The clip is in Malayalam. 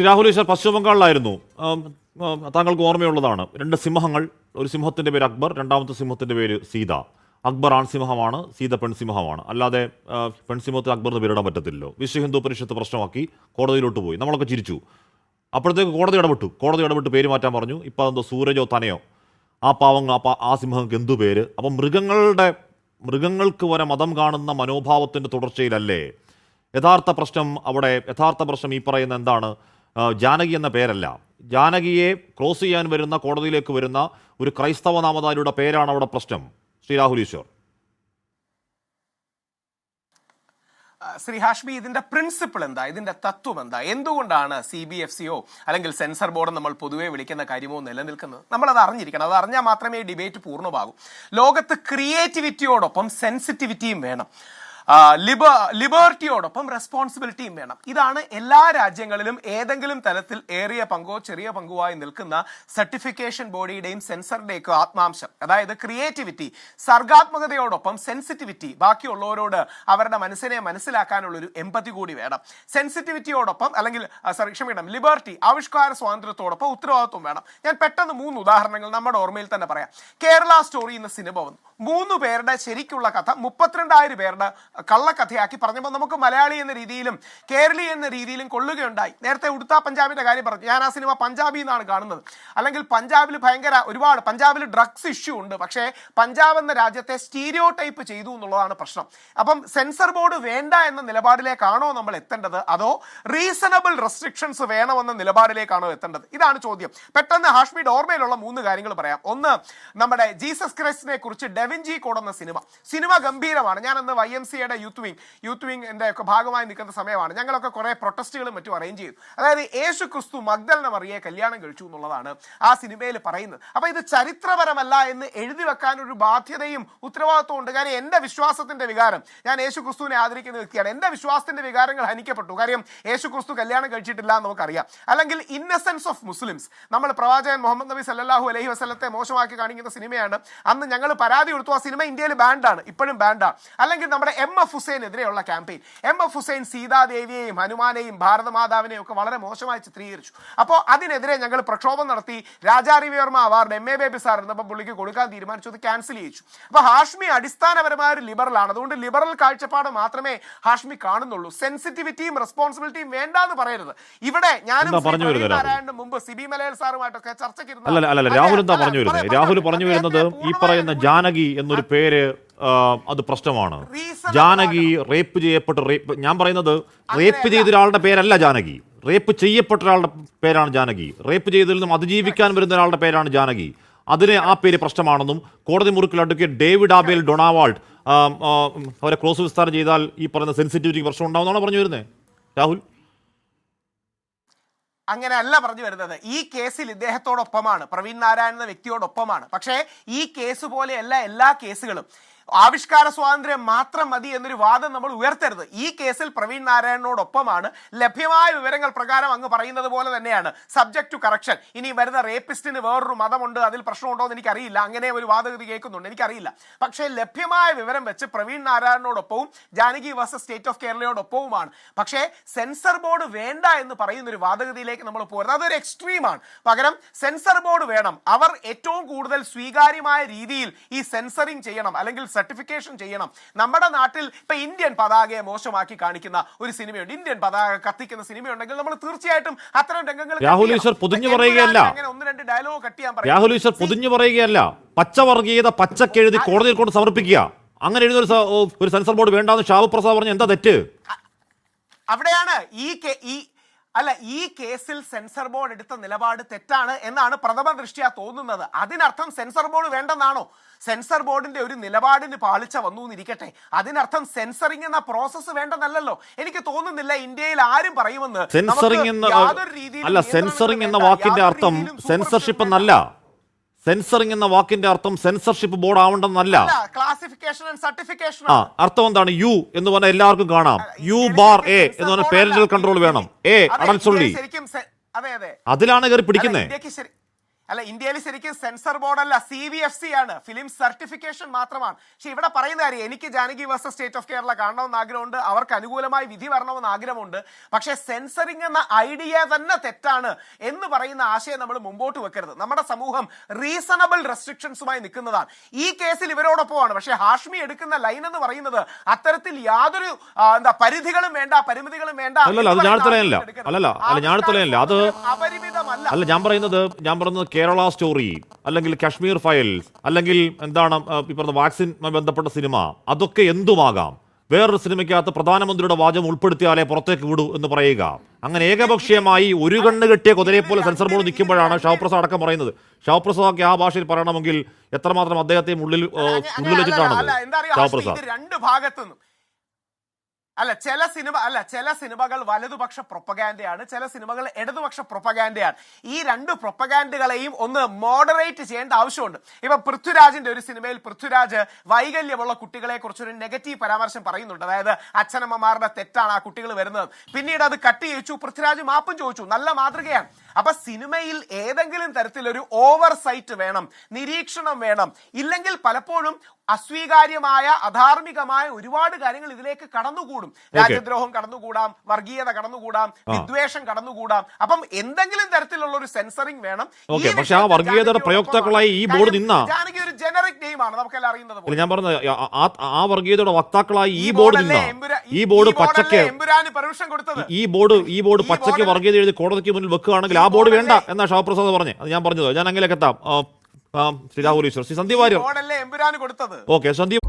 രാഹുൽ ഈശ്വർ പശ്ചിമ ബംഗാളിലായിരുന്നു. താങ്കൾക്ക് ഓർമ്മയുള്ളതാണ്. രണ്ട് സിംഹങ്ങൾ, ഒരു സിംഹത്തിൻ്റെ പേര് അക്ബർ, രണ്ടാമത്തെ സിംഹത്തിൻ്റെ പേര് സീത. അക്ബർ ആൺസിംഹമാണ്, സീത പെൺസിംഹമാണ്. അല്ലാതെ പെൺസിംഹത്തിൽ അക്ബറിന് പേരിടാൻ പറ്റത്തില്ലല്ലോ. വിശ്വ ഹിന്ദു പരിഷത്ത് പ്രശ്നമാക്കി കോടതിയിലോട്ട് പോയി. നമ്മളൊക്കെ ചിരിച്ചു. അപ്പോഴത്തേക്ക് കോടതി ഇടപെട്ട് പേര് മാറ്റാൻ പറഞ്ഞു. ഇപ്പം അതെന്തോ സൂരജോ തനയോ ആ ആ സിംഹങ്ങൾക്ക് എന്തു പേര്? അപ്പം മൃഗങ്ങൾക്ക് വരെ മതം കാണുന്ന മനോഭാവത്തിൻ്റെ തുടർച്ചയിലല്ലേ യഥാർത്ഥ പ്രശ്നം ഈ പറയുന്ന എന്താണ്? ജാനകി എന്ന പേരല്ല. ജാനകിയെ ക്രോസ് ചെയ്യാൻ വരുന്ന, കോടതിയിലേക്ക് വരുന്ന ഒരു ക്രൈസ്തവ നാമധാരിയുടെ പേരാണ് അവിടെ പ്രശ്നം. ശ്രീ രാഹുൽ ഈശ്വർ. ശ്രീ ഹാഷ്മി, ഇതിന്റെ പ്രിൻസിപ്പിൾ എന്താ, ഇതിന്റെ തത്വം എന്താ? എന്തുകൊണ്ടാണ് CBFCയോ അല്ലെങ്കിൽ സെൻസർ ബോർഡ് നമ്മൾ പൊതുവെ വിളിക്കുന്ന കാര്യമോ നിലനിൽക്കുന്നത്? നമ്മൾ അത് അറിഞ്ഞിരിക്കണം. അത് അറിഞ്ഞാൽ മാത്രമേ ഈ ഡിബേറ്റ് പൂർണ്ണമാകൂ. ലോകത്ത് ക്രിയേറ്റിവിറ്റിയോടൊപ്പം സെൻസിറ്റിവിറ്റിയും വേണം, ലിബർട്ടിയോടൊപ്പം റെസ്പോൺസിബിലിറ്റിയും വേണം. ഇതാണ് എല്ലാ രാജ്യങ്ങളിലും ഏതെങ്കിലും തലത്തിൽ ഏറിയ പങ്കോ ചെറിയ പങ്കോ ആയി നിൽക്കുന്ന സർട്ടിഫിക്കേഷൻ ബോഡിയുടെയും സെൻസറിന്റെയൊക്കെ ആത്മാംശം. അതായത് ക്രിയേറ്റിവിറ്റി, സർഗാത്മകതയോടൊപ്പം സെൻസിറ്റിവിറ്റി, ബാക്കിയുള്ളവരോട് അവരുടെ മനസ്സിനെ മനസ്സിലാക്കാനുള്ള ഒരു എമ്പതി കൂടി വേണം. സെൻസിറ്റിവിറ്റിയോടൊപ്പം അല്ലെങ്കിൽ ലിബർട്ടി, ആവിഷ്കാര സ്വാതന്ത്ര്യത്തോടൊപ്പം ഉത്തരവാദിത്വം വേണം. ഞാൻ പെട്ടെന്ന് 3 ഉദാഹരണങ്ങൾ നമ്മുടെ ഓർമ്മയിൽ തന്നെ പറയാം. കേരള സ്റ്റോറി എന്ന സിനിമ വന്നു. 3 പേരുടെ ശരിക്കുള്ള കഥ 32,000 പേരുടെ കള്ളക്കഥയാക്കി പറഞ്ഞപ്പോൾ നമുക്ക് മലയാളി എന്ന രീതിയിലും കേരളി എന്ന രീതിയിലും കൊള്ളുകയുണ്ടായി. നേരത്തെ ഉടുത്ത പഞ്ചാബിന്റെ കാര്യം പറഞ്ഞു. ഞാൻ ആ സിനിമ പഞ്ചാബി എന്നാണ് കാണുന്നത്. അല്ലെങ്കിൽ പഞ്ചാബിൽ ഒരുപാട് പഞ്ചാബിൽ ഡ്രഗ്സ് ഇഷ്യൂ ഉണ്ട്. പക്ഷേ പഞ്ചാബ് എന്ന രാജ്യത്തെ സ്റ്റീരിയോ ടൈപ്പ് ചെയ്തു എന്നുള്ളതാണ് പ്രശ്നം. അപ്പം സെൻസർ ബോർഡ് വേണ്ട എന്ന നിലപാടിലേക്കാണോ നമ്മൾ എത്തേണ്ടത്, അതോ റീസണബിൾ റെസ്ട്രിക്ഷൻസ് വേണമെന്ന നിലപാടിലേക്കാണോ എത്തേണ്ടത്? ഇതാണ് ചോദ്യം. പെട്ടെന്ന് ഹാഷ്മിയുടെ ഓർമ്മയിലുള്ള 3 കാര്യങ്ങൾ പറയാം. ഒന്ന്, നമ്മുടെ ജീസസ് ക്രൈസ്റ്റിനെ കുറിച്ച് ഡെവിഞ്ചി കോഡ് എന്ന സിനിമ ഗംഭീരമാണ്. ഞാനന്ന് YMCA യൂത്ത് വിങ്ങിന്റെ ഒക്കെ ഭാഗമായി നിൽക്കുന്ന സമയമാണ്. ഞങ്ങളൊക്കെ കുറെ പ്രൊട്ടസ്റ്റുകളും മറ്റും അറേഞ്ച് ചെയ്തു. അതായത് യേശു ക്രിസ്തു മഗ്ദലന മറിയെ കല്യാണം കഴിച്ചു എന്നുള്ളതാണ് ആ സിനിമയിൽ പറയുന്നത്. അപ്പൊ ഇത് ചരിത്രപരമല്ല എന്ന് എഴുതി വെക്കാൻ ഒരു ബാധ്യതയും ഉത്തരവാദിത്വം ഉണ്ട്. കാര്യം എന്റെ വിശ്വാസത്തിന്റെ വികാരം, ഞാൻ യേശു ക്രിസ്തുവിനെ ആദരിക്കുന്ന വ്യക്തിയാണ്. എന്റെ വിശ്വാസത്തിന്റെ വികാരങ്ങൾ ഹനിക്കപ്പെട്ടു. കാര്യം യേശു ക്രിസ്തു കല്യാണം കഴിച്ചിട്ടില്ല എന്ന് നമുക്കറിയാം. അല്ലെങ്കിൽ ഇന്നസെൻസ് ഓഫ് മുസ്ലിംസ്, നമ്മൾ പ്രവാചകൻ മുഹമ്മദ് നബി സല്ലല്ലാഹു അലൈഹി വസല്ലത്തെ മോശമാക്കി കാണിക്കുന്ന സിനിമയാണ്. അന്ന് ഞങ്ങൾ പരാതി കൊടുത്തു. ആ സിനിമ ഇന്ത്യയിൽ ബാൻഡാണ്, ഇപ്പോഴും ബാൻഡാണ്. അല്ലെങ്കിൽ നമ്മുടെ MF ഹുസൈനെതിരെയുള്ള ക്യാമ്പയിൻ, MF ഹുസൈൻ സീതാദേവിയെയും ഹനുമാനെയും ഭാരതമാതാവിനെയും ഒക്കെ വളരെ മോശമായി ചിത്രീകരിച്ചു. അപ്പോൾ അതിനെതിരെ ഞങ്ങൾ പ്രക്ഷോഭം നടത്തി. Raja Ravi Varma award MA Baby sir എന്നപ്പോൾ പുള്ളിക്ക് കൊടുക്കാൻ തീരുമാനിച്ചു. അത് ക്യാൻസൽ ചെയ്യിച്ചു. അപ്പോൾ ഹാഷ്മി അടിസ്ഥാനപരമായ ഒരു ലിബറലാണ്. അതുകൊണ്ട് ലിബറൽ കാഴ്ചപ്പാട് മാത്രമേ ഹാഷ്മി കാണുന്നുള്ളൂ. സെൻസിറ്റിവിറ്റിയും റെസ്പോൺസിബിലിറ്റിയും വേണ്ടാന്ന് പറയരുത്. ഇവിടെ ഞാനും നാരായണന് മുമ്പ് സിബി മലയാൽ സാറുമായിട്ടൊക്കെ ചർച്ചയ്ക്ക് രാഹുൽ പറഞ്ഞു വരുന്നത് ഈ പറയുന്ന ജാനകി എന്നൊരു പേര് അത് പ്രശ്നമാണ്. ജാനകി റേപ്പ് ചെയ്യപ്പെട്ട ഞാൻ പറയുന്നത് റേപ്പ് ചെയ്ത ഒരാളുടെ പേരല്ല ജാനകി. റേപ്പ് ചെയ്യപ്പെട്ട ഒരാളുടെ പേരാണ് ജാനകി. റേപ്പ് ചെയ്തതിൽ നിന്നും അതിജീവിക്കാൻ വരുന്ന ഒരാളുടെ പേരാണ് ജാനകി. അതിന് ആ പേര് പ്രശ്നമാണെന്നും കോടതി മുറിക്കൽ അഡ്വക്കേറ്റ് ഡേവിഡ് ആബേൽ ഡൊണാവാൾഡ് അവരെ ക്രോസ് വിസ്താരം ചെയ്താൽ ഈ പറയുന്ന സെൻസിറ്റിവിറ്റി പ്രശ്നം ഉണ്ടാവുന്നതാണ് പറഞ്ഞു വരുന്നത്. രാഹുൽ അങ്ങനെയല്ല പറഞ്ഞു വരുന്നത്. ഈ കേസിൽ ഇദ്ദേഹത്തോടൊപ്പമാണ്, പ്രവീൺ നാരായൺ എന്ന വ്യക്തിയോടൊപ്പമാണ്. പക്ഷേ ഈ കേസ് പോലെയല്ല എല്ലാ കേസുകളും. ആവിഷ്കാര സ്വാതന്ത്ര്യം മാത്രം മതി എന്നൊരു വാദം നമ്മൾ ഉയർത്തരുത്. ഈ കേസിൽ പ്രവീൺ നാരായണനോടൊപ്പമാണ്. ലഭ്യമായ വിവരങ്ങൾ പ്രകാരം അങ്ങ് പറയുന്നത് പോലെ തന്നെയാണ്, സബ്ജക്ട് ടു കറക്ഷൻ. ഇനി വരുന്ന റേപ്പിസ്റ്റിന് വേറൊരു മതമുണ്ട്, അതിൽ പ്രശ്നമുണ്ടോ എന്ന് എനിക്കറിയില്ല. അങ്ങനെ ഒരു വാദഗതി കേൾക്കുന്നുണ്ട്, എനിക്കറിയില്ല. പക്ഷേ ലഭ്യമായ വിവരം വെച്ച് പ്രവീൺ നാരായണനോടൊപ്പവും ജാനകി വേഴ്സസ് സ്റ്റേറ്റ് ഓഫ് കേരളയോടൊപ്പവുമാണ്. പക്ഷേ സെൻസർ ബോർഡ് വേണ്ട എന്ന് പറയുന്ന ഒരു വാദഗതിയിലേക്ക് നമ്മൾ പോരുന്നത് അതൊരു എക്സ്ട്രീമാണ്. പകരം സെൻസർ ബോർഡ് വേണം. അവർ ഏറ്റവും കൂടുതൽ സ്വീകാര്യമായ രീതിയിൽ ഈ സെൻസറിങ് ചെയ്യണം, അല്ലെങ്കിൽ സർട്ടിഫിക്കേഷൻ ചെയ്യണം. നമ്മുടെ നാട്ടിൽ ഇപ്പൊ ഇന്ത്യൻ പതാകയെ മോശമാക്കി കാണിക്കുന്ന ഒരു സിനിമയുണ്ട്, ഇന്ത്യൻ പതാക കത്തിക്കുന്ന സിനിമയുണ്ടെങ്കിൽ നമ്മൾ തീർച്ചയായിട്ടും അത്തരം രംഗങ്ങൾ രാഹുൽ ഈശ്വർ പൊതിഞ്ഞു പറയുകയല്ല. രാഹുൽ ഈശ്വർ പൊതിഞ്ഞു പറയുകയല്ല. പച്ചവർഗീയത പച്ചക്കെഴുതി കോടതിയിൽ കൊണ്ട് സമർപ്പിക്കുക, അങ്ങനെ എഴുതുന്ന ഒരു സെൻസർ ബോർഡ് വേണ്ടാന്ന് ഷാബു പ്രസാദ് പറഞ്ഞ എന്താ തെറ്റ്? അവിടെയാണ് ഈ കേസിൽ സെൻസർ ബോർഡ് എടുത്ത നിലപാട് തെറ്റാണ് എന്നാണ് പ്രഥമ ദൃഷ്ട്യാ തോന്നുന്നത്. അതിനർത്ഥം സെൻസർ ബോർഡ് വേണ്ടെന്നാണോ? സെൻസർ ബോർഡിന്റെ ഒരു നിലപാടിന് പാളിച്ച വന്നു എന്നിരിക്കട്ടെ, അതിനർത്ഥം സെൻസറിങ് എന്ന പ്രോസസ്സ് വേണ്ടെന്നല്ലോ. എനിക്ക് തോന്നുന്നില്ല ഇന്ത്യയിൽ ആരും പറയുമെന്ന്. സെൻസറിങ് എന്ന വാക്കിന്റെ അർത്ഥം സെൻസർഷിപ്പ് എന്നല്ല. സെൻസറിങ് എന്ന വാക്കിന്റെ അർത്ഥം സെൻസർഷിപ്പ് ബോർഡ് ആവണ്ടെന്നല്ല. Classification and certification. അർത്ഥം എന്താണ്? യു എന്ന് പറഞ്ഞാൽ എല്ലാവർക്കും കാണാം. U·A എന്ന് പറഞ്ഞാൽ പേരന്റൽ കൺട്രോൾ വേണം. അടൽസൊള്ളി അതിലാണ് കയറി പിടിക്കുന്നത്. അല്ല, ഇന്ത്യയിൽ ശരിക്കും സെൻസർ ബോർഡ് അല്ല, CVFC ആണ്, ഫിലിം സർട്ടിഫിക്കേഷൻ മാത്രമാണ്. പക്ഷെ ഇവിടെ പറയുന്ന കാര്യം, എനിക്ക് Janaki versus state of Kerala കാണണമെന്ന് ആഗ്രഹമുണ്ട്, അവർക്ക് അനുകൂലമായി വിധി വരണമെന്ന് ആഗ്രഹമുണ്ട്. പക്ഷെ സെൻസറിങ് എന്ന ഐഡിയ തന്നെ തെറ്റാണ് എന്ന് പറയുന്ന ആശയം നമ്മൾ മുമ്പോട്ട് വെക്കരുത്. നമ്മുടെ സമൂഹം റീസണബിൾ റെസ്ട്രിക്ഷൻസുമായി നിൽക്കുന്നതാണ്. ഈ കേസിൽ ഇവരോടൊപ്പമാണ്. പക്ഷെ ഹാഷ്മി എടുക്കുന്ന ലൈൻ എന്ന് പറയുന്നത് അത്തരത്തിൽ യാതൊരു പരിധികളും വേണ്ട, പരിമിതികളും വേണ്ട. അപരിമിതമല്ല. അല്ല, ഞാൻ പറയുന്നത് കേരള സ്റ്റോറി അല്ലെങ്കിൽ കശ്മീർ ഫയൽസ് അല്ലെങ്കിൽ എന്താണ് ഈ പറഞ്ഞ വാക്സിനുമായി ബന്ധപ്പെട്ട സിനിമ, അതൊക്കെ എന്തുമാകാം. വേറൊരു സിനിമയ്ക്കകത്ത് പ്രധാനമന്ത്രിയുടെ വാചകം ഉൾപ്പെടുത്തിയാലേ പുറത്തേക്ക് വിടൂ എന്ന് പറയുക, അങ്ങനെ ഏകപക്ഷീയമായി ഒരു കണ്ണ് കെട്ടിയ കുതിരയെ പോലെ സെൻസർ ബോർഡ് നിൽക്കുമ്പോഴാണ് ഷാവ്പ്രസാദ് അടക്കം പറയുന്നത്. ഷാവ്പ്രസാദ് ആ ഭാഷയിൽ പറയണമെങ്കിൽ എത്രമാത്രം അദ്ദേഹത്തെ ഉള്ളിൽ വെച്ചിട്ടാണ് ഷാവ്പ്രസാദ്. രണ്ട് ഭാഗത്തുനിന്നും ചില സിനിമകൾ വലതുപക്ഷ പ്രൊപ്പഗാൻഡയാണ്, ചില സിനിമകൾ ഇടതുപക്ഷ പ്രൊപ്പഗാൻഡയാണ്. ഈ രണ്ട് പ്രൊപ്പഗാൻഡുകളെയും ഒന്ന് മോഡറേറ്റ് ചെയ്യേണ്ട ആവശ്യമുണ്ട്. ഇപ്പൊ പൃഥ്വിരാജിന്റെ ഒരു സിനിമയിൽ പൃഥ്വിരാജ് വൈകല്യമുള്ള കുട്ടികളെ കുറിച്ചൊരു നെഗറ്റീവ് പരാമർശം പറയുന്നുണ്ട്. അതായത് അച്ഛനമ്മമാരുടെ തെറ്റാണ് ആ കുട്ടികൾ വരുന്നത്. പിന്നീട് അത് കട്ട് ചെയ്യിച്ചു, പൃഥ്വിരാജ് മാപ്പും ചോദിച്ചു. നല്ല മാതൃകയാണ്. അപ്പൊ സിനിമയിൽ ഏതെങ്കിലും തരത്തിലൊരു ഓവർ സൈറ്റ് വേണം, നിരീക്ഷണം വേണം. ഇല്ലെങ്കിൽ പലപ്പോഴും അസ്വീകാര്യമായ അധാർമികമായ ഒരുപാട് കാര്യങ്ങൾ ഇതിലേക്ക് കടന്നുകൂടും. രാജ്യദ്രോഹം കടന്നുകൂടാം, വർഗീയത കടന്നുകൂടാം, വിദ്വേഷം കടന്നുകൂടാം. അപ്പം എന്തെങ്കിലും തരത്തിലുള്ള ഒരു സെൻസറിങ് വേണം. പക്ഷേ ആ വർഗീയതയുടെ പ്രയോക്താക്കളായി ഈ ബോർഡ് നിന്ന ജാനകി ഒരു ജനറിക് നെയിമാണ്, നമുക്കെല്ലാം അറിയുന്നത്. ഞാൻ പറഞ്ഞത് ആ വർഗീയതയുടെ വക്താക്കളായി ഈ ബോർഡ് നിന്ന, ഈ ബോർഡ് പച്ചക്ക് പെർമിഷൻ കൊടുത്തത്, ഈ ബോർഡ് പച്ചക്ക് വർഗീയത എഴുതി കോടതിക്ക് മുന്നിൽ വെക്കുകയാണെങ്കിൽ ആ ബോർഡ് വേണ്ട എന്നാ ഷാവ്പ്രസാദ് പറഞ്ഞത്. അത് ഞാൻ പറഞ്ഞത്. ഞാൻ അങ്ങനെയൊക്കെ എത്താം. ശ്രീ രാഹുൽ ഈശ്വർ, ശ്രീ സന്ദീപ് വാര്യർ. എമ്പുരാന് കൊടുത്തത്. ഓക്കെ, സന്ദീപ്.